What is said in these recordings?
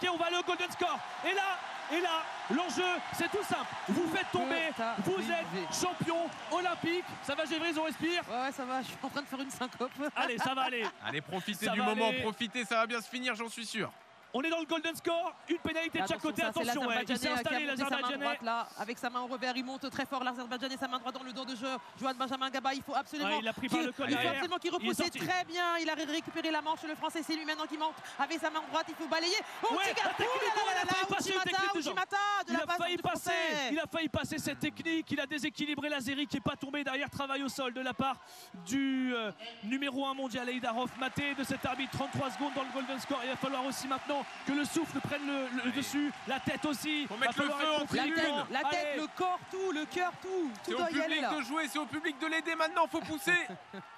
marquer, on va aller au golden score. Et là, l'enjeu, c'est tout simple. Vous faites tomber, vous êtes champion olympique. Ça va, Gévrise, on respire? Ouais, ça va, je suis en train de faire une syncope. Allez, ça va aller. Allez, profitez du moment, profitez, ça va bien se finir, j'en suis sûr. On est dans le golden score, une pénalité de chaque côté, attention, il s'est installé l'Azerbaïdjanais. Là, avec sa main au revers, il monte très fort l'Azerbaïdjanais, sa main droite dans le dos de jeu. Johan Benjamin Gaba, il faut absolument il a pris par le col derrière. qu'il repousse très bien, il a récupéré la manche, le français, c'est lui maintenant qui monte avec sa main droite, il faut balayer. Oh, il a failli passer cette technique, il a déséquilibré l'Azéri qui n'est pas tombé derrière, travail au sol de la part du numéro 1 mondial Eidarov Maté de cet arbitre. 33 secondes dans le golden score, il va falloir aussi maintenant que le souffle prenne le dessus, la tête aussi. Faut mettre le feu en tribune. La tête, le corps, tout, le cœur, tout. C'est au public de jouer, c'est au public de l'aider maintenant, faut pousser.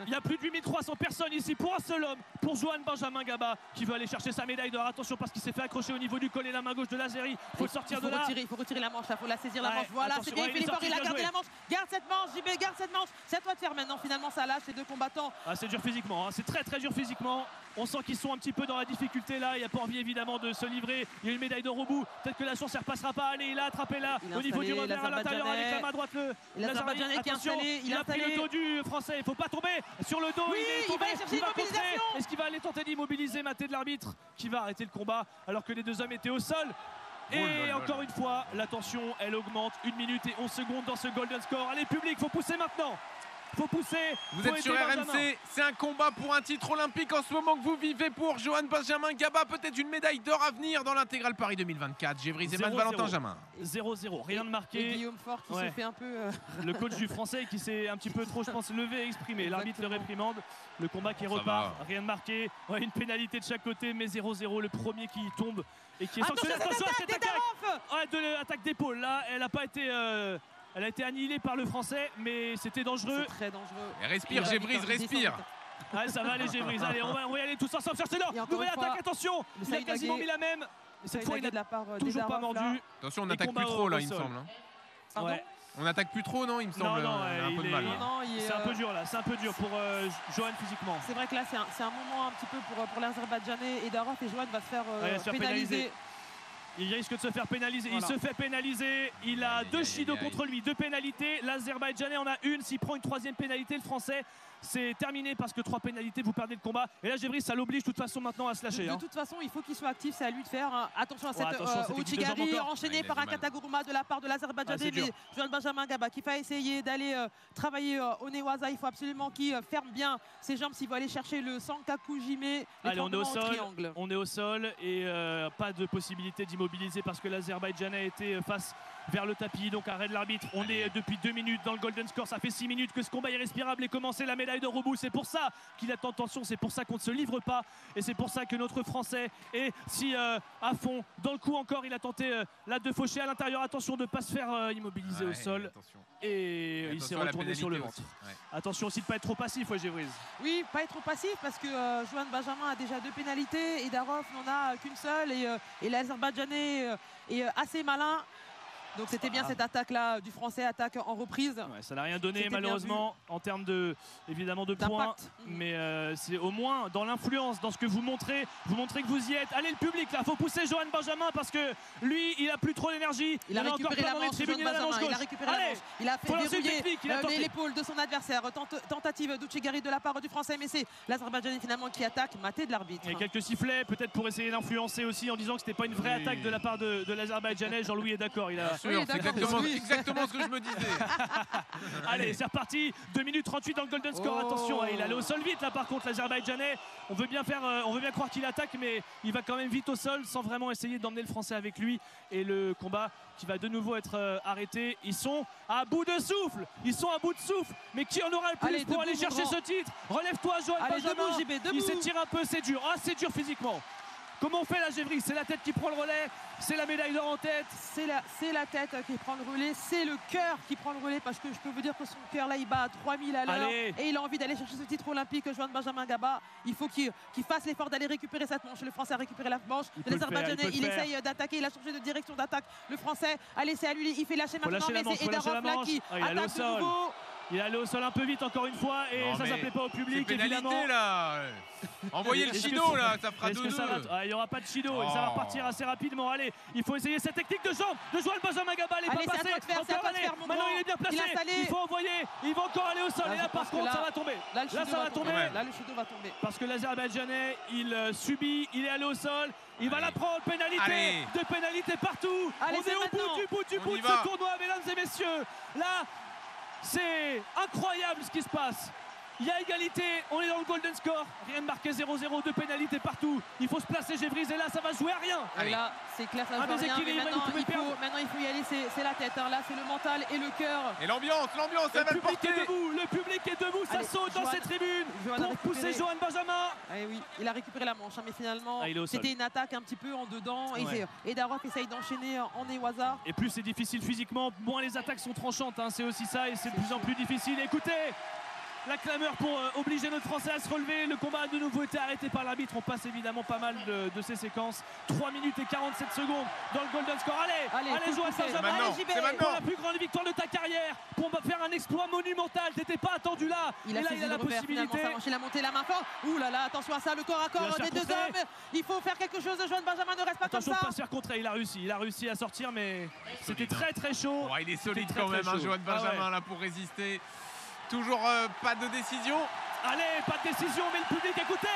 Il y a plus de 8300 personnes ici pour un seul homme, pour Johan Benjamin Gaba qui veut aller chercher sa médaille d'or. Attention parce qu'il s'est fait accrocher au niveau du collet, la main gauche de l'Azéri. Il faut sortir de là. Il faut retirer la manche, il faut la saisir la manche. Voilà, c'est bien, il a gardé la manche. Garde cette manche, JB, garde cette manche. C'est à toi de faire maintenant, finalement ça lâche les deux combattants. C'est dur physiquement, c'est très très dur physiquement. On sent qu'ils sont un petit peu dans la difficulté là, il n'y a pas envie évidemment de se livrer. Il y a une médaille d'or au bout, peut-être que la chance ne repassera pas. Allez, il a attrapé là au niveau du revers à l'intérieur avec la main droite. L'Azerbaïdjanais qui est installé, il a pris le dos du français, il ne faut pas tomber sur le dos. Oui, il va aller chercher l'immobilisation. Est-ce qu'il va aller tenter d'immobiliser Maté de l'arbitre qui va arrêter le combat alors que les deux hommes étaient au sol? Et encore une fois, la tension elle augmente, 1 minute et 11 secondes dans ce golden score. Allez public, faut pousser maintenant. Faut pousser. Vous êtes sur RMC, c'est un combat pour un titre olympique en ce moment que vous vivez pour Johan Benjamin Gaba, peut-être une médaille d'or à venir dans l'intégral Paris 2024. Gévry Zeman, Valentin Jamin. 0-0, rien de marqué. Et Guillaume Fort qui se fait un peu... Le coach du français qui s'est un petit peu trop, je pense, levé et exprimé. L'arbitre le réprimande. Le combat qui repart, rien de marqué. Une pénalité de chaque côté, mais 0-0. Le premier qui tombe et qui est sanctionné. Attention, attaque d'épaule. Là, elle n'a pas été... Elle a été annihilée par le français, mais c'était dangereux. C'est très dangereux. Et respire, Gévrise, respire. Ouais, ça va aller, Gévrise. Allez, on va y aller tous ensemble. Cherchez là. Nouvelle attaque, attention. Il a quasiment mis la même. Cette fois, il n'a toujours pas mordu. Attention, on n'attaque plus trop là, il me semble. Ouais. On n'attaque plus trop, non? Il me semble. Non, un peu de mal. C'est un peu dur là, c'est un peu dur pour Johan physiquement. C'est vrai que là, c'est un moment un petit peu pour l'Azerbaïdjanais. Eidarov et Johan va se faire pénaliser. Il risque de se faire pénaliser, il se fait pénaliser, il a 2 Shido contre lui, 2 pénalités, l'Azerbaïdjanais en a une, s'il prend une 3e pénalité, le français, c'est terminé parce que 3 pénalités, vous perdez le combat. Et là, Gévry, ça l'oblige de toute façon maintenant à se lâcher. De toute façon, il faut qu'il soit actif, c'est à lui de faire. Attention à cette Ouchigari enchaînée par un Kataguruma de la part de l'Azerbaïdjanais, mais Johan Benjamin Gaba qui va essayer d'aller travailler au Newaza. Il faut absolument qu'il ferme bien ses jambes s'il veut aller chercher le Sankaku Jime. Allez, on est au sol et pas de possibilité d'immobiliser parce que l'Azerbaïdjanais était face vers le tapis, donc arrêt de l'arbitre. On est depuis 2 minutes dans le golden score, ça fait 6 minutes que ce combat est respirable et commencer la médaille de Roboul. C'est pour ça qu'il attend tension, c'est pour ça qu'on ne se livre pas et c'est pour ça que notre français est si à fond dans le coup. Encore il a tenté là de faucher à l'intérieur, attention de ne pas se faire immobiliser au sol et il s'est retourné sur le ventre. Attention aussi de ne pas être trop passif, Gévrise. Oui, pas être trop passif parce que Johan Benjamin a déjà 2 pénalités et Darov n'en a qu'une seule et l'Azerbaïdjanais est assez malin. Donc c'était bien cette attaque là du français, attaque en reprise. Ça n'a rien donné malheureusement en termes de points, mais c'est au moins dans l'influence, dans ce que vous montrez que vous y êtes. Allez le public là, faut pousser Johan Benjamin parce que lui il a plus trop d'énergie. Il a récupéré la manche, Johan Benjamin, il a récupéré la manche. Il a fait verrouiller l'épaule de son adversaire. Tentative d'Ouchigari de la part du français, mais c'est l'Azerbaïdjanais finalement qui attaque, maté de l'arbitre. Et quelques sifflets peut-être pour essayer d'influencer aussi en disant que c'était pas une vraie attaque de la part de l'Azerbaïdjanais. Jean-Louis est d'accord, il a... C'est exactement ce que je me disais. Allez, c'est reparti. 2 minutes 38 dans le golden score. Attention, il allait au sol vite là par contre l'Azerbaïdjanais. On veut bien croire qu'il attaque, mais il va quand même vite au sol sans vraiment essayer d'emmener le français avec lui. Et le combat qui va de nouveau être arrêté. Ils sont à bout de souffle. Mais qui en aura le plus pour aller chercher ce titre? Relève-toi, Johan Benjamin. Il s'étire un peu, c'est dur. C'est dur physiquement. Comment on fait la Gévry? C'est la tête qui prend le relais, c'est la médaille d'or en tête. C'est la tête qui prend le relais, c'est le cœur qui prend le relais parce que je peux vous dire que son cœur là il bat à 3000 à l'heure et il a envie d'aller chercher ce titre olympique. Johan Benjamin Gaba, il faut qu'il fasse l'effort d'aller récupérer cette manche. Le français a récupéré la manche, l'Azerbaïdjanais il essaye d'attaquer, il a changé de direction d'attaque. Le français, allez c'est à lui, il fait lâcher maintenant, mais c'est Eidarov là qui attaque de nouveau. Il est allé au sol un peu vite encore une fois et non, ça plaît pas au public évidemment. Là. Envoyez le Chido là, ça fera 2-2. Il n'y aura pas de Chido, ça va repartir assez rapidement. Allez, il faut essayer cette technique de jambe de Joan Benjamin Gaba. Elle est pas passée. Maintenant il est bien placé. Il faut envoyer. Il va encore aller au sol. Et là par contre ça va tomber. Là ça va tomber. Là le Chido va tomber. Parce que l'Azerbaïdjanais il subit, il est allé au sol. Il va la prendre, pénalité. Deux pénalités partout. Allez, on est au bout du de ce tournoi, mesdames et messieurs. Là, c'est incroyable ce qui se passe. Il y a égalité, on est dans le golden score. Rien de marqué 0-0, deux pénalités partout. Il faut se placer, Gévrise, et là ça va jouer à rien. Et là, c'est clair, ça va jouer à rien. Maintenant, il faut y aller, c'est la tête. Hein. Là, c'est le mental et le cœur. Et l'ambiance, ça va le porter. Le public est debout, ça saute dans ces tribunes pour pousser Joan Benjamin. Allez, oui, il a récupéré la manche, hein, mais finalement, c'était une attaque un petit peu en dedans. Et Darov essaye d'enchaîner en Newaza. Et plus c'est difficile physiquement, moins les attaques sont tranchantes. Hein. C'est aussi ça, et c'est de plus en plus difficile. Écoutez, la clameur pour obliger notre Français à se relever. Le combat a de nouveau été arrêté par l'arbitre. On passe évidemment pas mal de ces séquences. 3 minutes et 47 secondes dans le golden score. Allez Joan Benjamin, pour la plus grande victoire de ta carrière, pour faire un exploit monumental. T'étais pas attendu là. Il a la possibilité. Il a monté la main fort. Ouh là là, attention à ça, le corps à corps des deux hommes. Il faut faire quelque chose. Joan Benjamin ne reste pas comme ça. Attention de pas se faire contrer. Il a réussi à sortir, mais c'était très chaud. Il est solide quand même, Joan Benjamin là pour résister. Toujours pas de décision. Allez, pas de décision, mais le public, écoutez,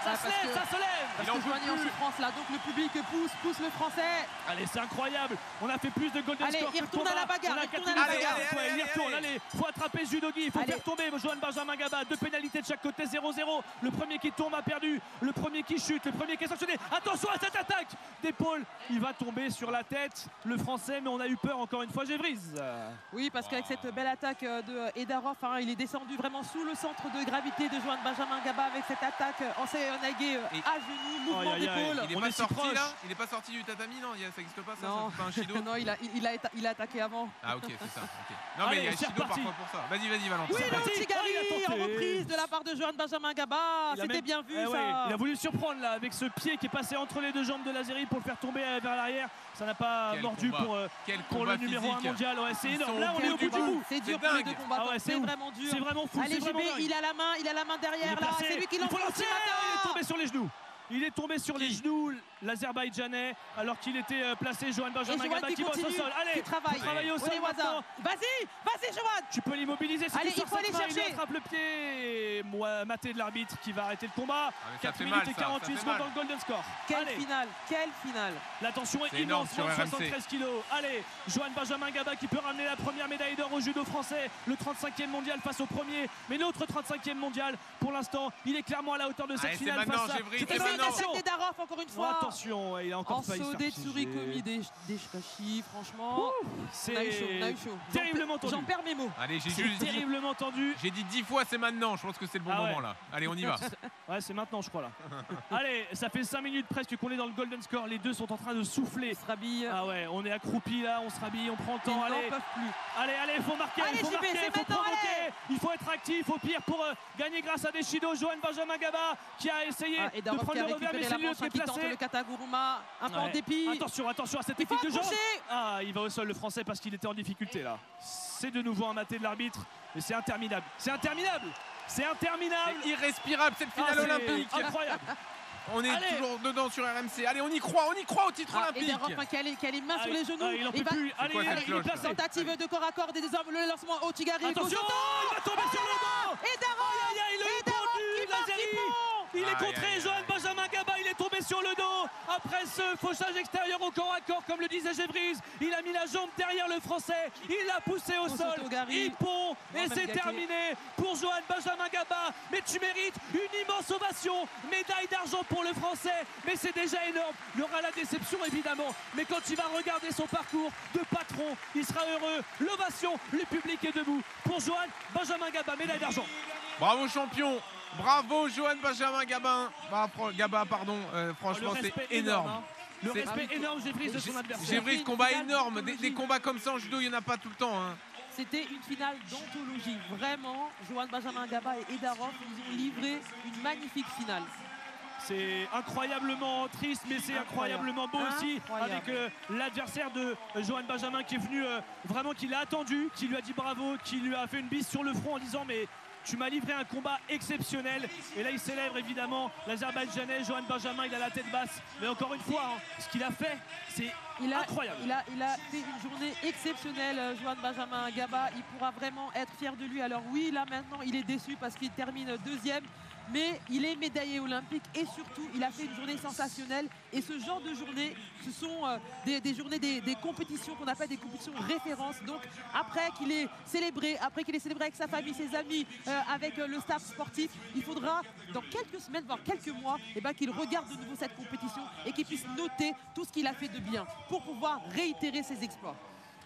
ça se lève. Parce que Joanie en souffrance là, donc le public pousse le Français. Allez, c'est incroyable. On a fait plus de golden score. Il retourne à la bagarre. Il retourne. Allez, faut attraper Judogi. Il faut faire tomber Joan Benjamin Gaba. Deux pénalités de chaque côté, 0-0. Le premier qui tombe a perdu. Le premier qui chute, le premier qui est sanctionné. Attention à cette attaque d'épaule. Il va tomber sur la tête, le Français, mais on a eu peur encore une fois, Gévrise. Oui, parce qu'avec cette belle attaque de Edarov, il est descendu vraiment sous le centre de gravité de Joan Benjamin Gaba avec cette attaque en Nagué à genoux, mouvement d'épaule. Il n'est pas sorti là. Il n'est pas sorti du tatami, non, ça n'existe pas ça. Non, c'est pas un Shido. Non, il a attaqué avant. Ah ok, c'est ça. Okay. Non mais il y a Shido parfois pour ça. Vas-y Valentin. Oui, le Tigari en reprise de la part de Joan Benjamin Gaba. C'était bien vu ça. Il a voulu surprendre là avec ce pied qui est passé entre les deux jambes de l'Azéri pour le faire tomber vers l'arrière. Ça n'a pas mordu pour le numéro 1 mondial. Ouais, c'est énorme. Là, on est au bout du bout. C'est dur pour les deux combattants. C'est vraiment dur. C'est vraiment fou. Allez, JB, il a la main derrière là. C'est lui qui l'envoie aussi maintenant. Il est tombé sur les genoux. Il est tombé sur les genoux, l'Azerbaïdjanais, alors qu'il était placé. Joan Benjamin Gaba qui bosse au sol. Allez, travaille au sol maintenant. Vas-y, Joan. Tu peux l'immobiliser. Allez, il faut aller chercher. Il attrape le pied. Maté de l'arbitre qui va arrêter le combat. 4 minutes et 48 secondes dans le golden score. Quelle finale. La tension est immense sur 73 kilos. Allez, Joan Benjamin Gaba qui peut ramener la première médaille d'or au judo français. Le 35e mondial face au premier. Mais notre 35e mondial, pour l'instant, il est clairement à la hauteur de cette finale. Attaque des Darov encore une fois. Attention, il a encore failli se faire piéger. Tsurikomi des Shikashi, franchement. C'est terriblement tendu. J'en perds mes mots. Allez, terriblement tendu. J'ai dit 10 fois c'est maintenant, je pense que c'est le bon moment là. Allez, on y va. Ouais, c'est maintenant je crois là. Allez, ça fait 5 minutes presque qu'on est dans le golden score. Les deux sont en train de souffler. On se rhabille. Ah ouais, on est accroupi là, on se rhabille, on prend le temps. Ils n'en peuvent plus. Allez, il faut marquer, il faut provoquer, il faut être actif, au pire pour gagner grâce à des Shido. Joan Benjamin Gaba qui a essayé de prendre le revers, mais c'est lui qui est placé. Le Kataguruma, un peu en dépit. Attention à cette technique de jeu. Il va au sol le Français parce qu'il était en difficulté là. C'est de nouveau un maté de l'arbitre, mais c'est interminable. C'est irrespirable cette finale olympique. Incroyable. On est toujours dedans sur RMC. Allez, on y croit au titre olympique. Et Darov qui a les mains sur les genoux. Il en peut plus. Allez, il est placé. Tentative de corps à corps des hommes. Le lancement au Tigari. Attention, il va tomber sur le dos. Et Darov il est contré. Joan Benjamin Gaba, il est tombé sur le dos. Après ce fauchage extérieur au corps à corps, comme le disait Gévrise, il a mis la jambe derrière le Français. Il l'a poussé au sol. Il pond et c'est terminé pour Joan Benjamin Gaba. Mais tu mérites une immense ovation. Médaille d'argent pour le Français. Mais c'est déjà énorme. Il y aura la déception évidemment. Mais quand il va regarder son parcours de patron, il sera heureux. L'ovation, le public est debout pour Joan Benjamin Gaba. Médaille d'argent. Bravo champion. Bravo Joan Benjamin Gaba, franchement c'est énorme. Le respect énorme Gévrise de son adversaire. Gévrise, combat énorme, des combats comme ça en judo il n'y en a pas tout le temps. C'était une finale d'anthologie, vraiment. Joan Benjamin Gaba et Edarov nous ont livré une magnifique finale. C'est incroyablement triste, mais c'est incroyablement beau aussi, avec l'adversaire de Johan Benjamin qui est venu vraiment, qui l'a attendu, qui lui a dit bravo, qui lui a fait une bise sur le front en disant mais tu m'as livré un combat exceptionnel. Et là il célèbre évidemment l'Azerbaïdjanais. Johan Benjamin, il a la tête basse, mais encore une fois ce qu'il a fait, c'est incroyable. Il a fait une journée exceptionnelle, Johan Benjamin Gaba. Il pourra vraiment être fier de lui. Alors oui, là maintenant il est déçu parce qu'il termine deuxième, mais il est médaillé olympique et surtout il a fait une journée sensationnelle. Et ce genre de journée, ce sont des journées, des compétitions qu'on appelle des compétitions références. Donc après qu'il ait célébré avec sa famille, ses amis, avec le staff sportif, il faudra dans quelques semaines, voire quelques mois, qu'il regarde de nouveau cette compétition et qu'il puisse noter tout ce qu'il a fait de bien pour pouvoir réitérer ses exploits.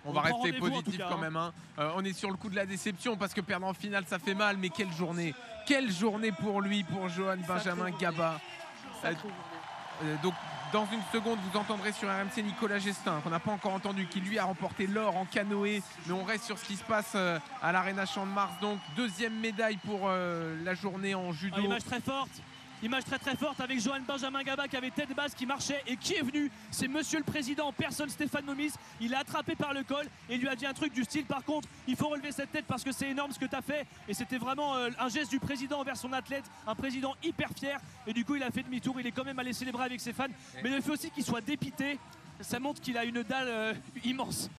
On va rester positif quand même. On est sur le coup de la déception parce que perdre en finale, ça fait mal. Mais quelle journée pour lui, pour Johan Benjamin Gaba. Donc dans une seconde, vous entendrez sur RMC Nicolas Gestin, qu'on n'a pas encore entendu, qui lui a remporté l'or en canoë. Mais on reste sur ce qui se passe à l'Arena Champ de Mars. Donc deuxième médaille pour la journée en judo. Image très forte avec Johan Benjamin Gaba qui avait tête basse, qui marchait et qui est venu. C'est monsieur le président en personne, Stéphane Momis. Il l'a attrapé par le col et lui a dit un truc du style par contre il faut relever cette tête parce que c'est énorme ce que tu as fait. Et c'était vraiment un geste du président envers son athlète, un président hyper fier. Et du coup il a fait demi-tour, il est quand même allé célébrer avec ses fans. Mais le fait aussi qu'il soit dépité, ça montre qu'il a une dalle immense.